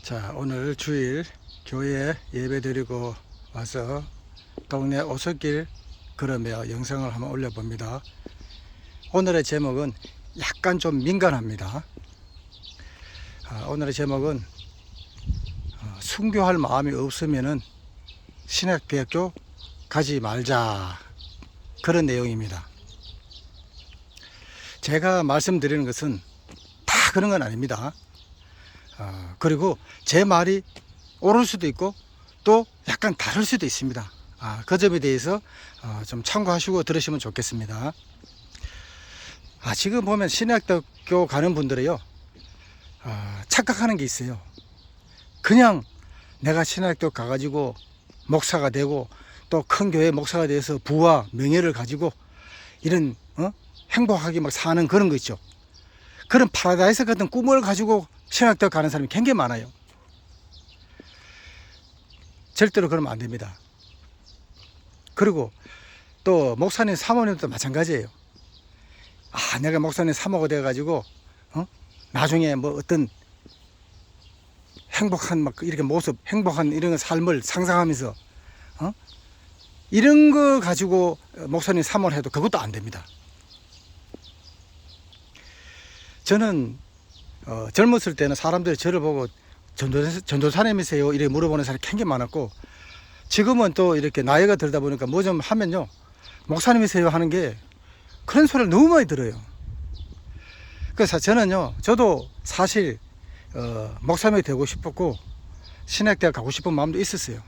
자, 오늘 주일 교회 예배 드리고 와서 동네 오솔길 걸으며 영상을 한번 올려봅니다. 오늘의 제목은 약간 좀 민감합니다. 오늘의 제목은 순교할 마음이 없으면은 신학대학교 가지 말자, 그런 내용입니다. 제가 말씀드리는 것은 다 그런 건 아닙니다. 그리고 제 말이 옳을 수도 있고 또 약간 다를 수도 있습니다. 그 점에 대해서 좀 참고하시고 들으시면 좋겠습니다. 지금 보면 신학대학교 가는 분들이요, 착각하는 게 있어요. 그냥 내가 신학대학교 가가지고 목사가 되고 또 큰 교회 목사가 돼서 부와 명예를 가지고 이런 행복하게 막 사는 그런 거 있죠. 그런 파라다이스 같은 꿈을 가지고 신학대학 가는 사람이 굉장히 많아요. 절대로 그러면 안 됩니다. 그리고 또 목사님 사모님도 마찬가지예요. 내가 목사님 사모가 돼가지고 나중에 뭐 어떤 행복한 막 이렇게 모습, 행복한 이런 삶을 상상하면서 이런 거 가지고 목사님 사모를 해도 그것도 안 됩니다. 저는 젊었을 때는 사람들이 저를 보고 전도사님이세요? 이렇게 물어보는 사람이 굉장히 많았고, 지금은 또 이렇게 나이가 들다 보니까 뭐 좀 하면요, 목사님이세요? 하는 게 그런 소리를 너무 많이 들어요. 그래서 저는요, 저도 사실 목사님이 되고 싶었고 신학대학 가고 싶은 마음도 있었어요.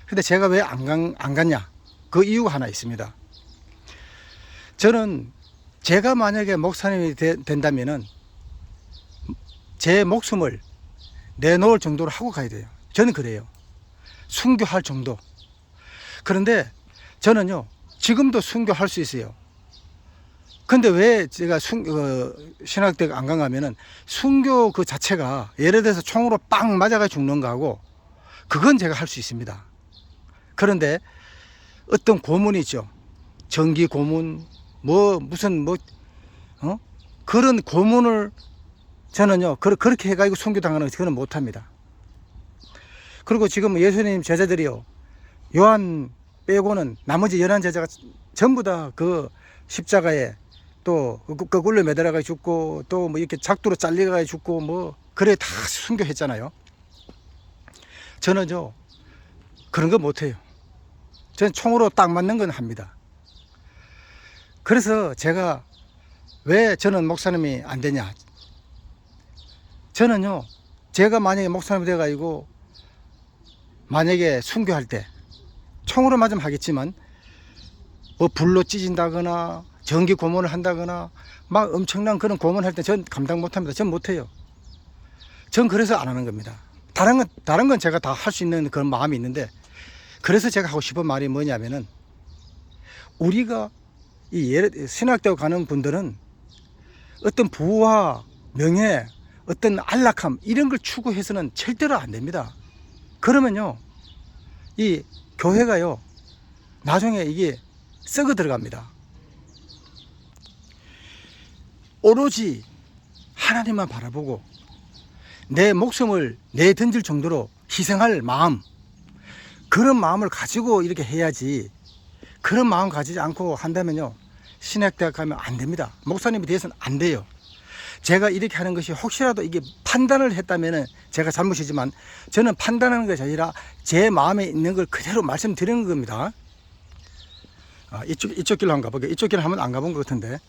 근데 제가 왜 안 갔냐? 그 이유가 하나 있습니다. 저는 제가 만약에 목사님이 된다면은 제 목숨을 내놓을 정도로 하고 가야 돼요. 저는 그래요. 순교할 정도. 그런데 저는요, 지금도 순교할 수 있어요. 근데 왜 제가 신학대학 안 간가면은, 순교 그 자체가 예를 들어서 총으로 빵 맞아가 죽는 거하고 그건 제가 할 수 있습니다. 그런데 어떤 고문이 있죠. 정기 고문, 그런 고문을 저는요, 그렇게 해가지고 순교당하는 거, 그건 못합니다. 그리고 지금 예수님 제자들이요, 요한 빼고는 나머지 11제자가 전부 다 그 십자가에 또 거꾸로 매달아가 죽고, 또 뭐 이렇게 작두로 잘려가 죽고, 뭐 그래 다 순교했잖아요. 저는요, 그런 거 못해요. 저는 총으로 딱 맞는 건 합니다. 그래서 제가 왜 저는 목사님이 안 되냐? 저는요, 제가 만약에 목사님이 돼가지고 만약에 순교할 때 총으로 맞으면 하겠지만, 뭐 불로 찢은다거나 전기 고문을 한다거나 막 엄청난 그런 고문할 때 전 감당 못합니다. 전 못해요. 전 그래서 안 하는 겁니다. 다른 건 제가 다 할 수 있는 그런 마음이 있는데, 그래서 제가 하고 싶은 말이 뭐냐면은, 우리가 신학대학 가는 분들은 어떤 부와 명예, 어떤 안락함, 이런 걸 추구해서는 절대로 안 됩니다. 그러면요, 이 교회가요, 나중에 이게 썩어 들어갑니다. 오로지 하나님만 바라보고 내 목숨을 내던질 정도로 희생할 마음, 그런 마음을 가지고 이렇게 해야지, 그런 마음 가지지 않고 한다면요, 신학대학 가면 안 됩니다. 목사님이 돼서는 안 돼요. 제가 이렇게 하는 것이 혹시라도 이게 판단을 했다면 제가 잘못이지만, 저는 판단하는 것이 아니라 제 마음에 있는 걸 그대로 말씀드리는 겁니다. 이쪽 길로 한번 가볼게요. 이쪽 길로 한번 안 가본 것 같은데.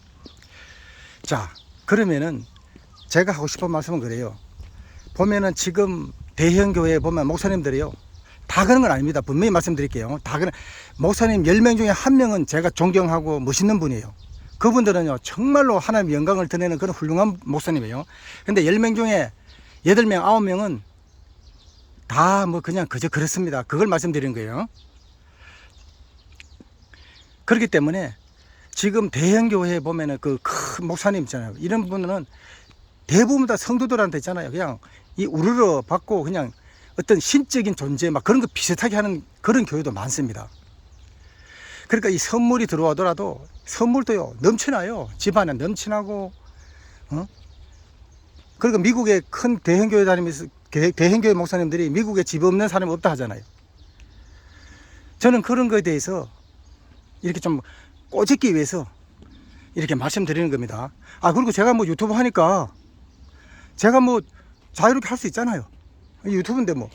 자, 그러면은 제가 하고 싶은 말씀은 그래요. 보면은 지금 대형 교회에 보면 목사님들이요, 다 그런 건 아닙니다. 분명히 말씀드릴게요. 다 그런, 목사님 10명 중에 1명은 제가 존경하고 멋있는 분이에요. 그분들은요, 정말로 하나님의 영광을 드러내는 그런 훌륭한 목사님이에요. 근데 10명 중에 8명, 9명은 다 뭐 그냥 그저 그렇습니다. 그걸 말씀드리는 거예요. 그렇기 때문에 지금 대형 교회에 보면은 그 큰 목사님 있잖아요. 이런 분은 대부분 다 성도들한테 있잖아요. 그냥 이 우르르 받고 그냥 어떤 신적인 존재 막 그런 거 비슷하게 하는 그런 교회도 많습니다. 그러니까 이 선물이 들어오더라도 선물도요, 넘쳐나요. 집안에 넘쳐나고, 그리고 미국의 큰 대형 교회 다니면서 대형교회 목사님들이 미국에 집 없는 사람이 없다 하잖아요. 저는 그런 거에 대해서 이렇게 좀 꼬집기 위해서 이렇게 말씀드리는 겁니다. 그리고 제가 뭐 유튜브 하니까 제가 뭐 자유롭게 할 수 있잖아요. 유튜브인데 뭐.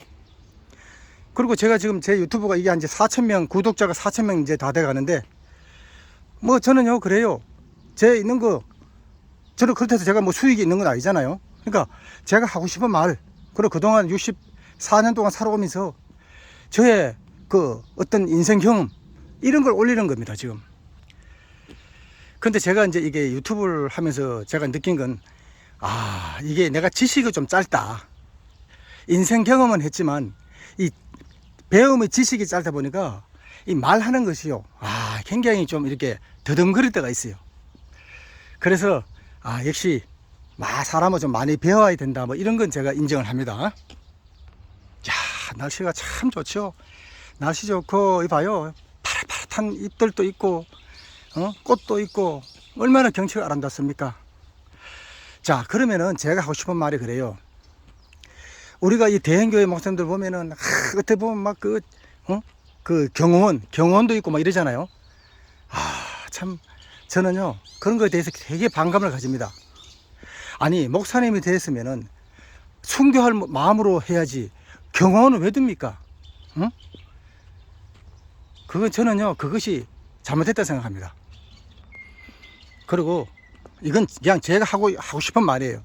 그리고 제가 지금 제 유튜브가 이게 이제 4,000명, 구독자가 4,000명 이제 다 돼 가는데, 뭐 저는요, 그래요. 제 있는 거, 저는 그렇다고 해서 제가 뭐 수익이 있는 건 아니잖아요. 그러니까 제가 하고 싶은 말, 그리고 그동안 64년 동안 살아오면서 저의 그 어떤 인생 경험, 이런 걸 올리는 겁니다, 지금. 근데 제가 이제 이게 유튜브를 하면서 제가 느낀 건, 이게 내가 지식이 좀 짧다. 인생 경험은 했지만, 이 배움의 지식이 짧다 보니까, 이 말하는 것이요. 굉장히 좀 이렇게 더듬거릴 때가 있어요. 그래서, 역시, 사람은 좀 많이 배워야 된다. 뭐 이런 건 제가 인정을 합니다. 야, 날씨가 참 좋죠. 날씨 좋고, 봐요. 파릇파릇한 잎들도 있고, 꽃도 있고, 얼마나 경치가 아름답습니까? 자, 그러면은 제가 하고 싶은 말이 그래요. 우리가 이 대형교회 목사님들 보면은, 어떻게 보면 막 그 경호원도 있고 막 이러잖아요. 참, 저는요, 그런 거에 대해서 되게 반감을 가집니다. 아니, 목사님이 됐으면은 순교할 마음으로 해야지, 경호원은 왜 듭니까? 그건 저는요, 그것이 잘못됐다 생각합니다. 그리고 이건 그냥 제가 하고 싶은 말이에요.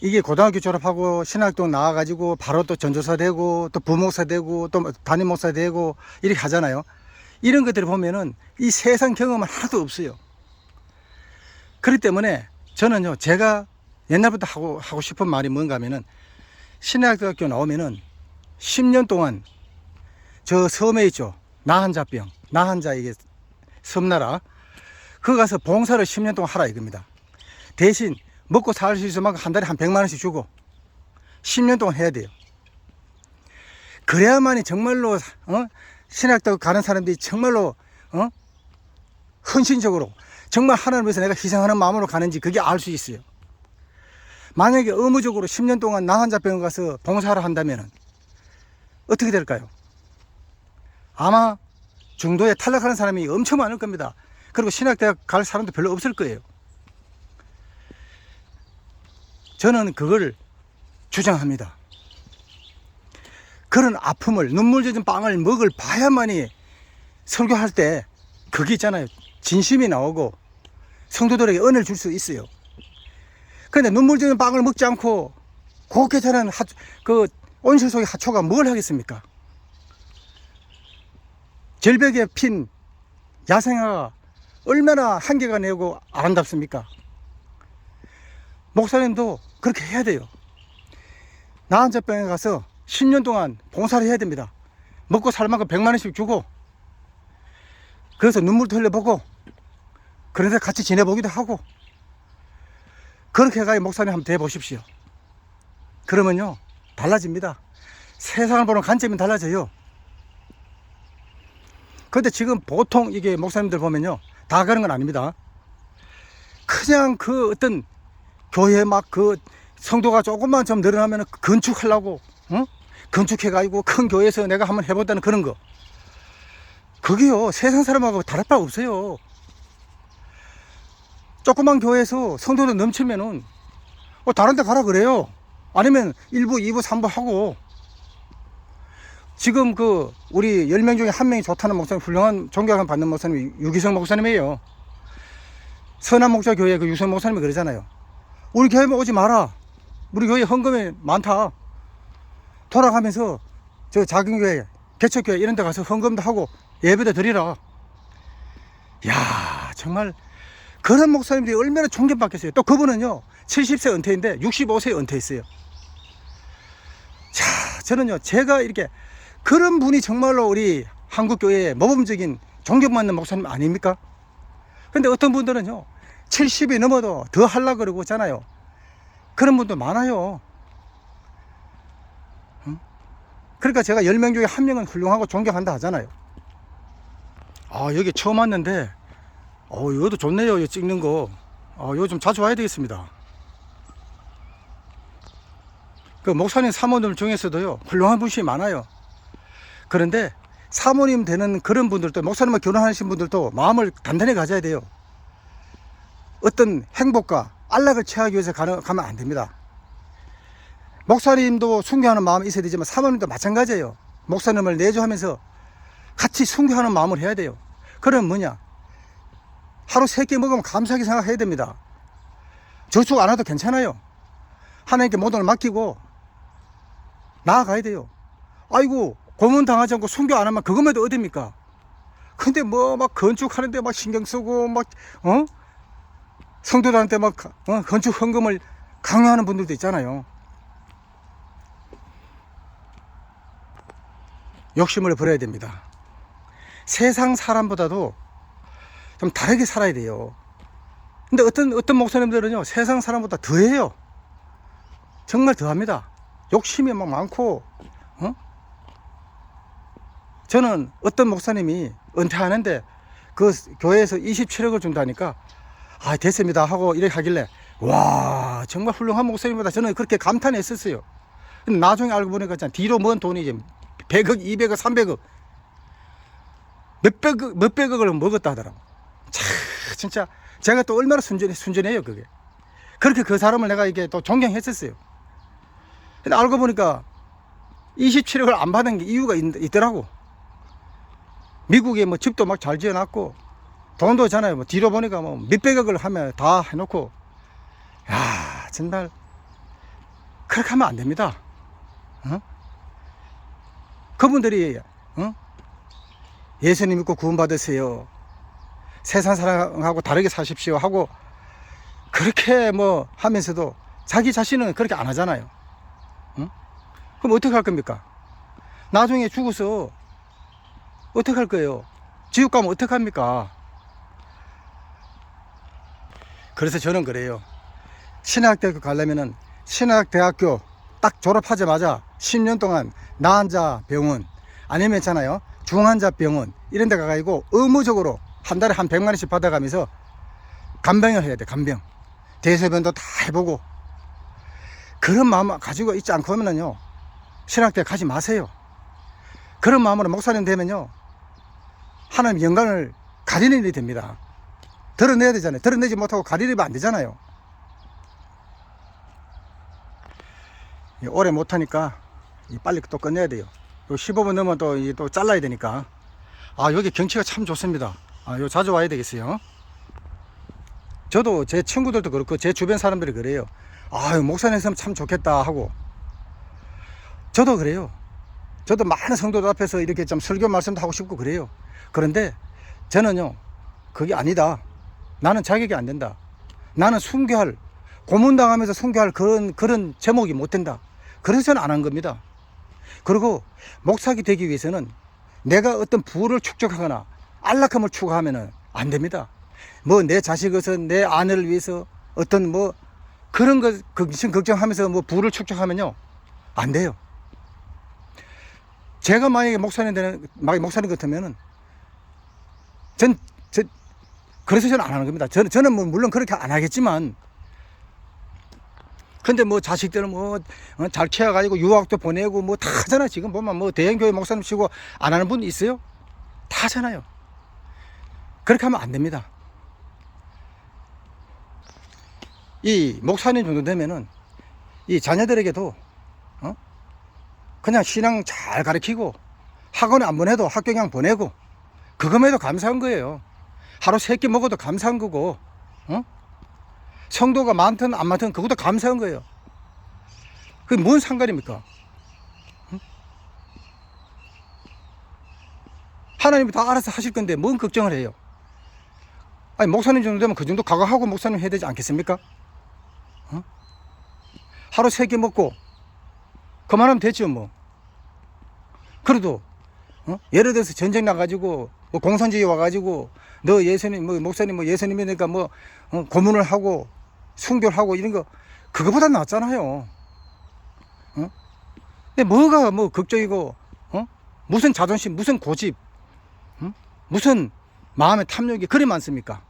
이게 고등학교 졸업하고 신학동 나와가지고 바로 또 전도사 되고 또 부목사 되고 또 담임 목사 되고 이렇게 하잖아요. 이런 것들을 보면은 이 세상 경험은 하나도 없어요. 그렇기 때문에 저는요, 제가 옛날부터 하고 싶은 말이 뭔가 하면은, 신학대학교 나오면은 10년 동안 저 섬에 있죠. 나한자병, 나한자 이게 섬나라. 거기 가서 봉사를 10년 동안 하라 이겁니다. 대신 먹고 살 수 있을 만큼 한 달에 한 100만 원씩 주고 10년 동안 해야 돼요. 그래야만이 정말로 신학대학 가는 사람들이 정말로 헌신적으로 정말 하나님을 위해서 내가 희생하는 마음으로 가는지 그게 알 수 있어요. 만약에 의무적으로 10년 동안 나한자병원 가서 봉사를 한다면 어떻게 될까요? 아마 중도에 탈락하는 사람이 엄청 많을 겁니다. 그리고 신학대학 갈 사람도 별로 없을 거예요. 저는 그걸 주장합니다. 그런 아픔을, 눈물 젖은 빵을 먹을 봐야만이 설교할 때 그게 있잖아요. 진심이 나오고 성도들에게 은혜를 줄 수 있어요. 그런데 눈물 젖은 빵을 먹지 않고 곱게 자란 그 온실 속의 하초가 뭘 하겠습니까? 절벽에 핀 야생화가 얼마나 한계가 내고 아름답습니까? 목사님도 그렇게 해야 돼요. 나한자병에 가서 10년 동안 봉사를 해야 됩니다. 먹고 살 만큼 100만 원씩 주고, 그래서 눈물도 흘려보고, 그래서 같이 지내보기도 하고, 그렇게 해가 목사님 한번 돼보십시오. 그러면요, 달라집니다. 세상을 보는 관점이 달라져요. 근데 지금 보통 이게 목사님들 보면요, 다 그런 건 아닙니다. 그냥 그 어떤 교회 막 그 성도가 조금만 좀 늘어나면 건축하려고, 건축해가지고 큰 교회에서 내가 한번 해보자는 그런 거. 그게요, 세상 사람하고 다를 바 없어요. 조그만 교회에서 성도들 넘치면은, 다른 데 가라 그래요. 아니면 1부, 2부, 3부 하고. 지금 우리 10명 중에 1명이 좋다는 목사님, 훌륭한 존경을 받는 목사님이 유기성 목사님이에요. 선한목자교회 그 유성 목사님이 그러잖아요. 우리 교회만 오지 마라. 우리 교회 헌금이 많다. 돌아가면서 저 작은 교회, 개척교회 이런 데 가서 헌금도 하고 예배도 드리라. 야, 정말 그런 목사님들이 얼마나 존경받겠어요. 또 그분은요, 70세 은퇴인데 65세에 은퇴했어요. 자, 저는요, 제가 이렇게 그런 분이 정말로 우리 한국교회의 모범적인 존경받는 목사님 아닙니까? 근데 어떤 분들은요, 70이 넘어도 더 하려고 그러고 있잖아요. 그런 분도 많아요. 그러니까 제가 10명 중에 1명은 훌륭하고 존경한다 하잖아요. 여기 처음 왔는데, 이것도 좋네요. 이거 찍는 거. 이거 좀 자주 와야 되겠습니다. 그 목사님 사모님 중에서도요 훌륭한 분이 많아요. 그런데 사모님 되는 그런 분들도, 목사님과 결혼하신 분들도 마음을 단단히 가져야 돼요. 어떤 행복과 안락을 취하기 위해서 가면 안 됩니다. 목사님도 순교하는 마음이 있어야 되지만 사모님도 마찬가지예요. 목사님을 내조하면서 같이 순교하는 마음을 해야 돼요. 그럼 뭐냐, 하루 3끼 먹으면 감사하게 생각해야 됩니다. 저축 안 해도 괜찮아요. 하나님께 모든 걸 맡기고 나아가야 돼요. 아이고 고문 당하지 않고 순교 안 하면 그것만 해도 어딥니까? 근데 뭐 막 건축하는데 막 신경 쓰고 막 성도들한테 막 건축 헌금을 강요하는 분들도 있잖아요. 욕심을 버려야 됩니다. 세상 사람보다도 좀 다르게 살아야 돼요. 근데 어떤 목사님들은요 세상 사람보다 더해요. 정말 더합니다. 욕심이 막 많고. 저는 어떤 목사님이 은퇴하는데 그 교회에서 27억을 준다니까 아 됐습니다 하고 이렇게 하길래 와 정말 훌륭한 목사님이다 저는 그렇게 감탄했었어요. 근데 나중에 알고 보니까 뒤로 먼 돈이 이제 100억 200억 300억 몇백억을 먹었다 하더라고. 참 진짜 제가 또 얼마나 순전해요 그게. 그렇게 그 사람을 내가 이게 또 존경했었어요. 근데 알고 보니까 27억을 안 받은 게 이유가 있더라고. 미국에 뭐 집도 막 잘 지어놨고 돈도 잖아요. 뭐 뒤로 보니까 뭐 몇백억을 하면 다 해놓고, 야 정말 그렇게 하면 안 됩니다. 그분들이 예수님 믿고 구원 받으세요, 세상 사람하고 다르게 사십시오 하고 그렇게 뭐 하면서도 자기 자신은 그렇게 안 하잖아요. 그럼 어떻게 할 겁니까? 나중에 죽어서 어떻게 할 거예요? 지옥 가면 어떻게 합니까? 그래서 저는 그래요. 신학대학교 가려면은 신학대학교 딱 졸업하자마자 10년 동안 나환자병원 아니면 있잖아요 중환자병원 이런 데 가가지고 의무적으로 한 달에 한 100만 원씩 받아가면서 간병을 해야 돼. 간병 대소변도 다 해보고. 그런 마음 가지고 있지 않고 하면은요 신학대학 가지 마세요. 그런 마음으로 목사님 되면요 하나님 영광을 가리는 일이 됩니다. 드러내야 되잖아요. 드러내지 못하고 가리려면 안 되잖아요. 오래 못하니까 빨리 또 끝내야 돼요. 15분 넘으면 또 잘라야 되니까. 아 여기 경치가 참 좋습니다. 요 자주 와야 되겠어요. 저도 제 친구들도 그렇고 제 주변 사람들이 그래요. 아 목사님 있으면 참 좋겠다 하고. 저도 그래요. 저도 많은 성도들 앞에서 이렇게 좀 설교 말씀도 하고 싶고 그래요. 그런데 저는요 그게 아니다. 나는 자격이 안 된다. 나는 순교할, 고문당하면서 순교할 그런 제목이 못 된다. 그래서 저는 안 한 겁니다. 그리고 목사가 되기 위해서는 내가 어떤 부를 축적하거나 안락함을 추구하면 안 됩니다. 뭐 내 자식에서 내 아내를 위해서 어떤 뭐 그런 거 걱정하면서 뭐 부를 축적하면요 안 돼요. 제가 만약에 목사님 같으면은 그래서 저는 안 하는 겁니다. 저는 뭐 물론 그렇게 안 하겠지만, 근데 뭐 자식들은 뭐 잘 키워가지고 유학도 보내고 뭐 다 하잖아. 지금 보면 뭐 대형교회 목사님 치고 안 하는 분 있어요? 다 하잖아요. 그렇게 하면 안 됩니다. 이 목사님 정도 되면은 이 자녀들에게도 그냥 신앙 잘 가르치고 학원에 안 보내도 학교 그냥 보내고 그것만 해도 감사한 거예요. 하루 3끼 먹어도 감사한 거고, 성도가 많든 안 많든 그것도 감사한 거예요. 그게 뭔 상관입니까? 하나님이 다 알아서 하실 건데 뭔 걱정을 해요? 아니 목사님 정도 되면 그 정도 각오하고 목사님 해야 되지 않겠습니까? 하루 3끼 먹고 그만하면 됐죠 뭐. 그래도 예를 들어서 전쟁 나가지고 뭐 공산주의 와가지고 너 예수님 뭐 목사님 뭐 예수님이니까 뭐 고문을 하고 순교를 하고 이런 거 그거보다 낫잖아요. 근데 뭐가 뭐 걱정이고 무슨 자존심 무슨 고집 무슨 마음의 탐욕이 그리 많습니까?